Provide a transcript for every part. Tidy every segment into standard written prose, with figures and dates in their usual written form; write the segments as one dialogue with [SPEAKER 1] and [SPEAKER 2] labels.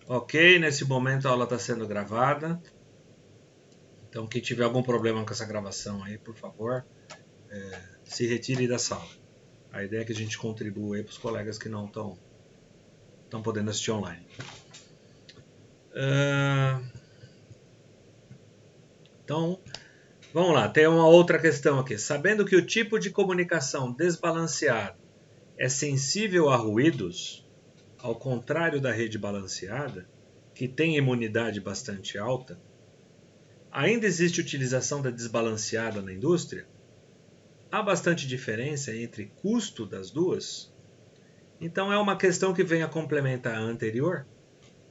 [SPEAKER 1] Ok, nesse momento a aula está sendo gravada. Então, quem tiver algum problema com essa gravação aí, por favor, se retire da sala. A ideia é que a gente contribua aí para os colegas que não estão podendo assistir online. Então, vamos lá. Tem uma outra questão aqui. Sabendo que o tipo de comunicação desbalanceado é sensível a ruídos, ao contrário da rede balanceada, que tem imunidade bastante alta, ainda existe utilização da desbalanceada na indústria? Há bastante diferença entre custo das duas? Então é uma questão que vem a complementar a anterior,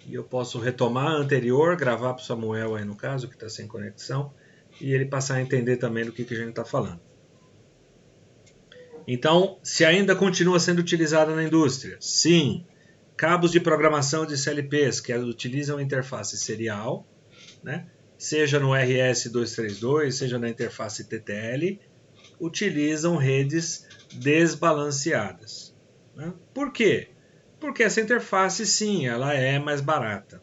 [SPEAKER 1] e eu posso retomar a anterior, gravar para o Samuel aí no caso, que está sem conexão, e ele passar a entender também do que a gente está falando. Então, se ainda continua sendo utilizada na indústria? Sim. Cabos de programação de CLPs que utilizam interface serial, né? Seja no RS-232, seja na interface TTL, utilizam redes desbalanceadas. Né? Por quê? Porque essa interface, sim, ela é mais barata.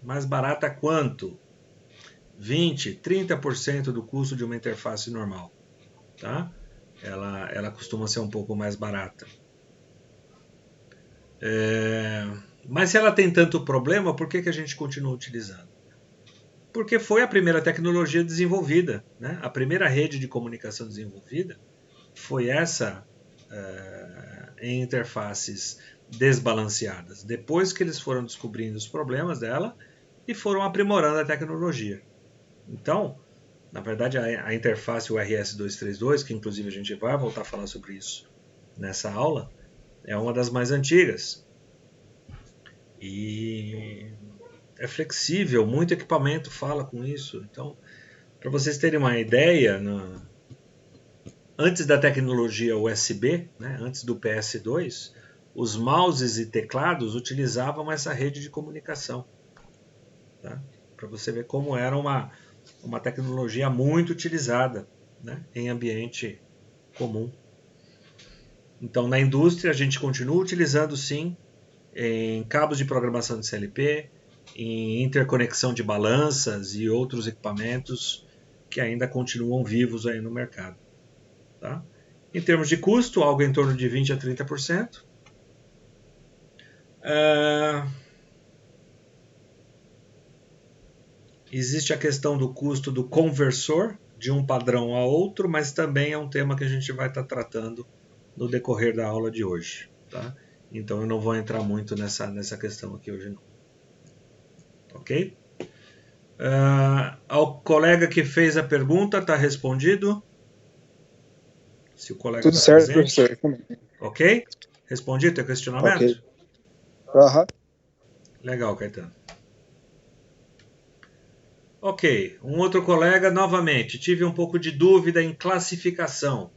[SPEAKER 1] Mais barata quanto? 20%, 30% do custo de uma interface normal. Tá? Ela costuma ser um pouco mais barata. Mas se ela tem tanto problema, por que a gente continua utilizando? Porque foi a primeira tecnologia desenvolvida, né? A primeira rede de comunicação desenvolvida foi essa em interfaces desbalanceadas. Depois que eles foram descobrindo os problemas dela e foram aprimorando a tecnologia. Então, na verdade, a interface o RS-232, que inclusive a gente vai voltar a falar sobre isso nessa aula, é uma das mais antigas. E é flexível, muito equipamento fala com isso. Então, para vocês terem uma ideia, antes da tecnologia USB, né, antes do PS2, os mouses e teclados utilizavam essa rede de comunicação. Tá? Para você ver como era uma tecnologia muito utilizada, né, em ambiente comum. Então, na indústria, a gente continua utilizando, sim, em cabos de programação de CLP, em interconexão de balanças e outros equipamentos que ainda continuam vivos aí no mercado. Tá? Em termos de custo, algo em torno de 20% a 30%. Existe a questão do custo do conversor de um padrão a outro, mas também é um tema que a gente vai estar tratando no decorrer da aula de hoje. Tá? Então eu não vou entrar muito nessa questão aqui hoje não. Ok? Ao colega que fez a pergunta, está respondido? Se o colega
[SPEAKER 2] Tudo
[SPEAKER 1] tá
[SPEAKER 2] certo,
[SPEAKER 1] presente.
[SPEAKER 2] professor.
[SPEAKER 1] Ok? Respondi teu questionamento?
[SPEAKER 2] Ok.
[SPEAKER 1] Legal, Caetano. Ok, um outro colega, novamente, tive um pouco de dúvida em classificação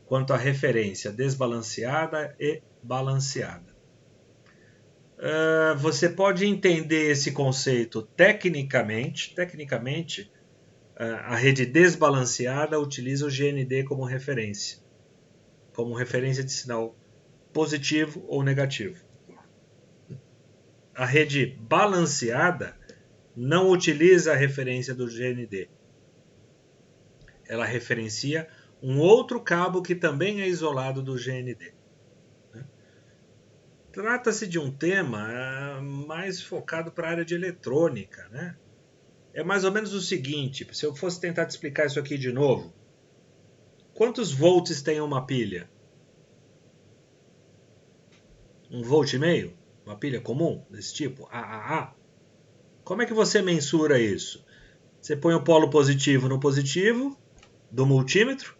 [SPEAKER 1] quanto à referência desbalanceada e balanceada. Você pode entender esse conceito tecnicamente. Tecnicamente, a rede desbalanceada utiliza o GND como referência de sinal positivo ou negativo. A rede balanceada não utiliza a referência do GND. Ela referencia um outro cabo que também é isolado do GND. Trata-se de um tema mais focado para a área de eletrônica, né? É mais ou menos o seguinte, se eu fosse tentar te explicar isso aqui de novo. Quantos volts tem uma pilha? 1,5 volt? Uma pilha comum desse tipo? AAA? Como é que você mensura isso? Você põe o polo positivo no positivo do multímetro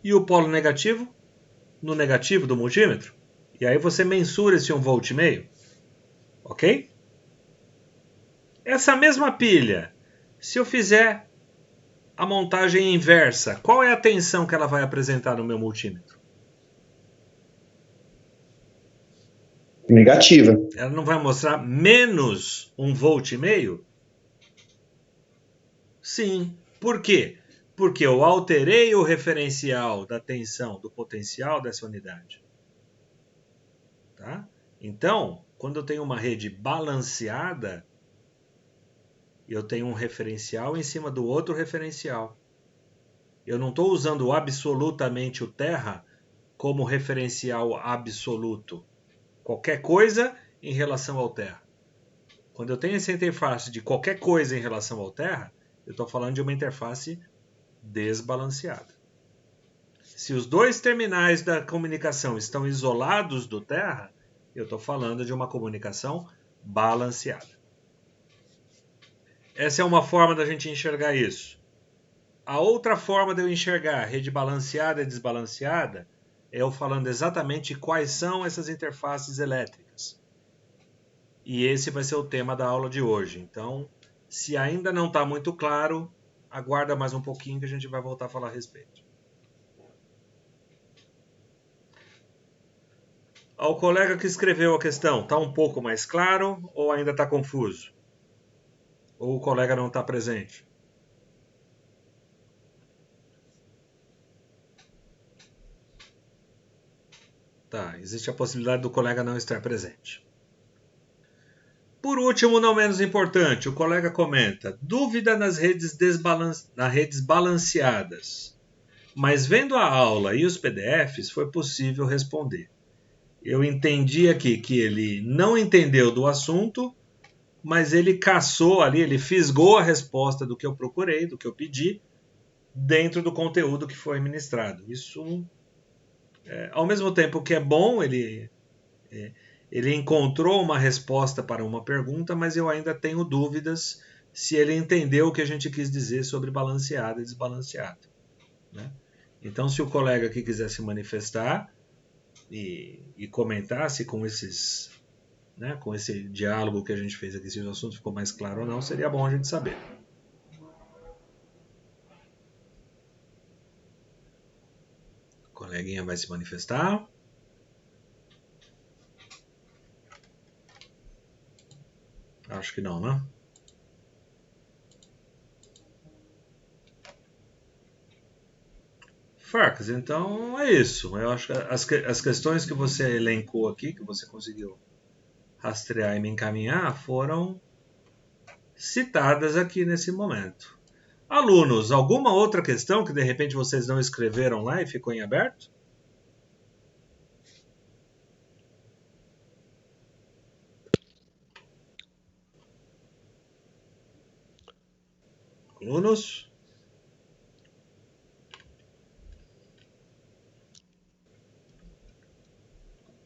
[SPEAKER 1] e o polo negativo no negativo do multímetro. E aí você mensura esse 1,5 volt. Ok? Essa mesma pilha, se eu fizer a montagem inversa, qual é a tensão que ela vai apresentar no meu multímetro?
[SPEAKER 2] Negativa.
[SPEAKER 1] Ela não vai mostrar menos 1,5 volt? Sim. Por quê? Porque eu alterei o referencial da tensão, do potencial dessa unidade. Tá? Então, quando eu tenho uma rede balanceada, eu tenho um referencial em cima do outro referencial. Eu não estou usando absolutamente o terra como referencial absoluto. Qualquer coisa em relação ao terra. Quando eu tenho essa interface de qualquer coisa em relação ao terra, eu estou falando de uma interface desbalanceada. Se os dois terminais da comunicação estão isolados do terra, eu estou falando de uma comunicação balanceada. Essa é uma forma da gente enxergar isso. A outra forma de eu enxergar rede balanceada e desbalanceada é eu falando exatamente quais são essas interfaces elétricas. E esse vai ser o tema da aula de hoje. Então, se ainda não está muito claro, aguarda mais um pouquinho que a gente vai voltar a falar a respeito. Ao colega que escreveu a questão, está um pouco mais claro ou ainda está confuso? Ou o colega não está presente? Tá, existe a possibilidade do colega não estar presente. Por último, não menos importante, o colega comenta: dúvida nas redes balanceadas. Mas vendo a aula e os PDFs, foi possível responder. Eu entendi aqui que ele não entendeu do assunto, mas ele caçou ali, ele fisgou a resposta do que eu procurei, do que eu pedi, dentro do conteúdo que foi ministrado. Isso, ao mesmo tempo que é bom, ele encontrou uma resposta para uma pergunta, mas eu ainda tenho dúvidas se ele entendeu o que a gente quis dizer sobre balanceado e desbalanceado, né? Então, se o colega aqui quiser se manifestar e comentasse com esses, né, com esse diálogo que a gente fez aqui, se o assunto ficou mais claro ou não, seria bom a gente saber. O coleguinha vai se manifestar. Acho que não, né? Farcas, então é isso. Eu acho que as questões que você elencou aqui, que você conseguiu rastrear e me encaminhar, foram citadas aqui nesse momento. Alunos, alguma outra questão que de repente vocês não escreveram lá e ficou em aberto? Alunos?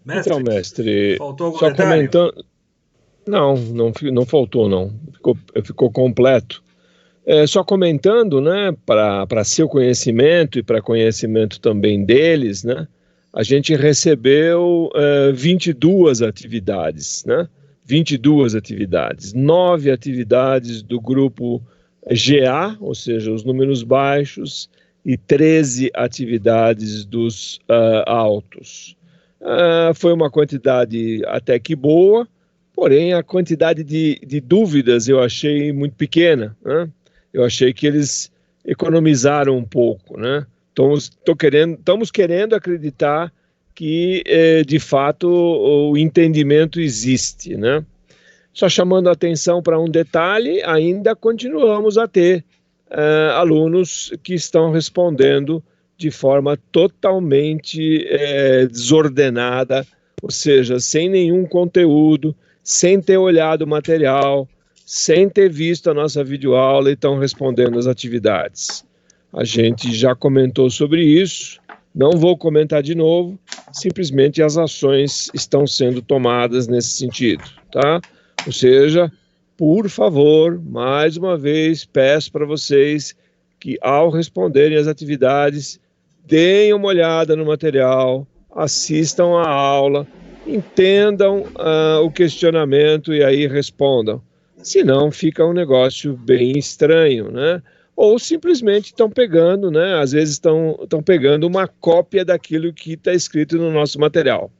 [SPEAKER 1] Mestre,
[SPEAKER 2] Então, mestre,
[SPEAKER 1] faltou algum
[SPEAKER 2] só
[SPEAKER 1] detalhe?
[SPEAKER 2] comentando. Não faltou, não. Ficou completo. Só comentando, né, para seu conhecimento e para conhecimento também deles, né, a gente recebeu 22 atividades, né? 22 atividades. 9 atividades do grupo GA, ou seja, os números baixos, e 13 atividades dos altos. Foi uma quantidade até que boa, porém a quantidade de dúvidas eu achei muito pequena, né? Eu achei que eles economizaram um pouco, né? Estamos querendo acreditar que, de fato, o entendimento existe, né? Só chamando a atenção para um detalhe, ainda continuamos a ter alunos que estão respondendo de forma totalmente desordenada, ou seja, sem nenhum conteúdo, sem ter olhado o material, sem ter visto a nossa videoaula e estão respondendo as atividades. A gente já comentou sobre isso, não vou comentar de novo, simplesmente as ações estão sendo tomadas nesse sentido, tá? Ou seja, por favor, mais uma vez, peço para vocês que ao responderem as atividades, deem uma olhada no material, assistam a aula, entendam o questionamento e aí respondam. Senão fica um negócio bem estranho, né? Ou simplesmente estão pegando, né? Às vezes estão pegando uma cópia daquilo que está escrito no nosso material.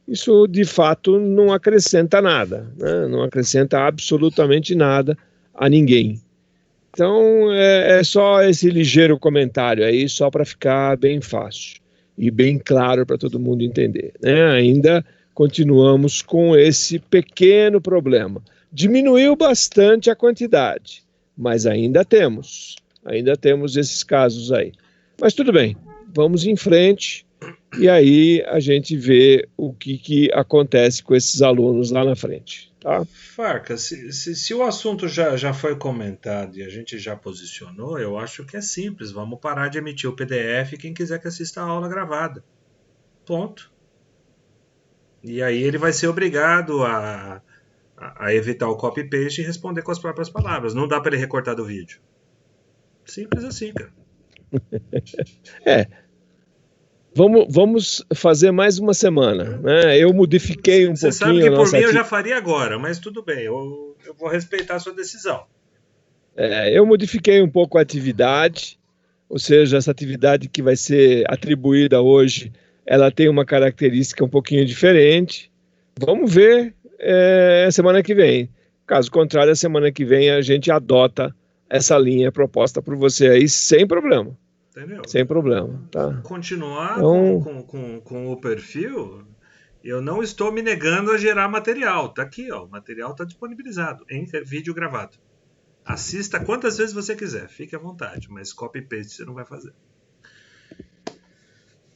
[SPEAKER 2] Isso, de fato, não acrescenta nada, né? Não acrescenta absolutamente nada a ninguém. Então, é só esse ligeiro comentário aí, só para ficar bem fácil e bem claro para todo mundo entender, né? Ainda continuamos com esse pequeno problema. Diminuiu bastante a quantidade, mas ainda temos esses casos aí. Mas tudo bem, vamos em frente e aí a gente vê o que acontece com esses alunos lá na frente. Tá?
[SPEAKER 1] Farca, se o assunto já foi comentado e a gente já posicionou, eu acho que é simples. Vamos parar de emitir o PDF quem quiser que assista a aula gravada. Ponto. E aí ele vai ser obrigado a evitar o copy-paste e responder com as próprias palavras. Não dá para ele recortar do vídeo. Simples assim, cara.
[SPEAKER 2] Vamos fazer mais uma semana, né? Eu modifiquei um pouquinho.
[SPEAKER 1] Você sabe que por mim eu já faria agora, mas tudo bem, eu vou respeitar a sua decisão.
[SPEAKER 2] Eu modifiquei um pouco a atividade, ou seja, essa atividade que vai ser atribuída hoje, ela tem uma característica um pouquinho diferente. Vamos ver semana que vem. Caso contrário, a semana que vem a gente adota essa linha proposta por você aí sem problema.
[SPEAKER 1] Entendeu?
[SPEAKER 2] Sem problema, tá?
[SPEAKER 1] Continuar
[SPEAKER 2] então,
[SPEAKER 1] com o perfil, eu não estou me negando a gerar material. Tá aqui, ó, o material está disponibilizado em vídeo gravado. Assista quantas vezes você quiser, fique à vontade, mas copy-paste você não vai fazer.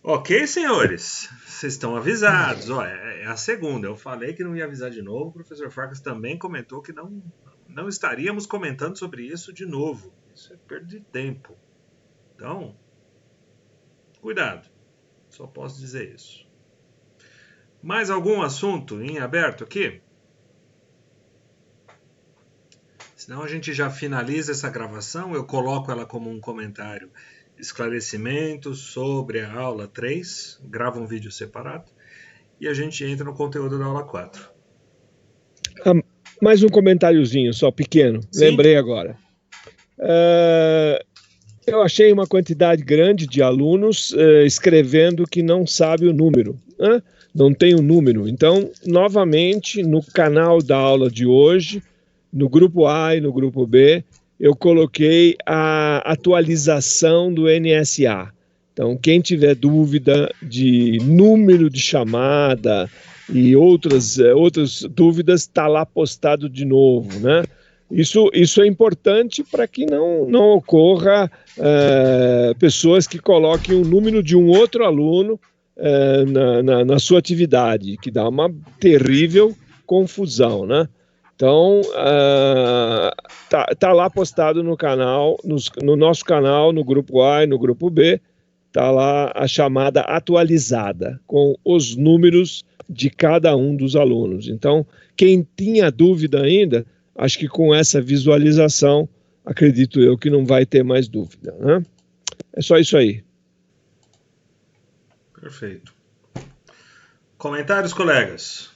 [SPEAKER 1] Ok, senhores, vocês estão avisados. Ó, é a segunda. Eu falei que não ia avisar de novo. O professor Farkas também comentou que não estaríamos comentando sobre isso de novo. Isso é perda de tempo. Então, cuidado. Só posso dizer isso. Mais algum assunto em aberto aqui? Senão a gente já finaliza essa gravação. Eu coloco ela como um comentário. Esclarecimentos sobre a aula 3, grava um vídeo separado e a gente entra no conteúdo da aula 4.
[SPEAKER 2] Mais um comentáriozinho, só pequeno, sim. Lembrei agora. Eu achei uma quantidade grande de alunos escrevendo que não sabe o número, né? Não tem o número. Então, novamente, no canal da aula de hoje, no grupo A e no grupo B, eu coloquei a atualização do NSA. Então, quem tiver dúvida de número de chamada e outras dúvidas, está lá postado de novo, né? Isso é importante para que não ocorra pessoas que coloquem o número de um outro aluno na sua atividade, que dá uma terrível confusão, né? Então, tá lá postado no canal, no nosso canal, no grupo A e no grupo B, tá lá a chamada atualizada, com os números de cada um dos alunos. Então, quem tinha dúvida ainda, acho que com essa visualização, acredito eu que não vai ter mais dúvida, né? É só isso aí.
[SPEAKER 1] Perfeito. Comentários, colegas?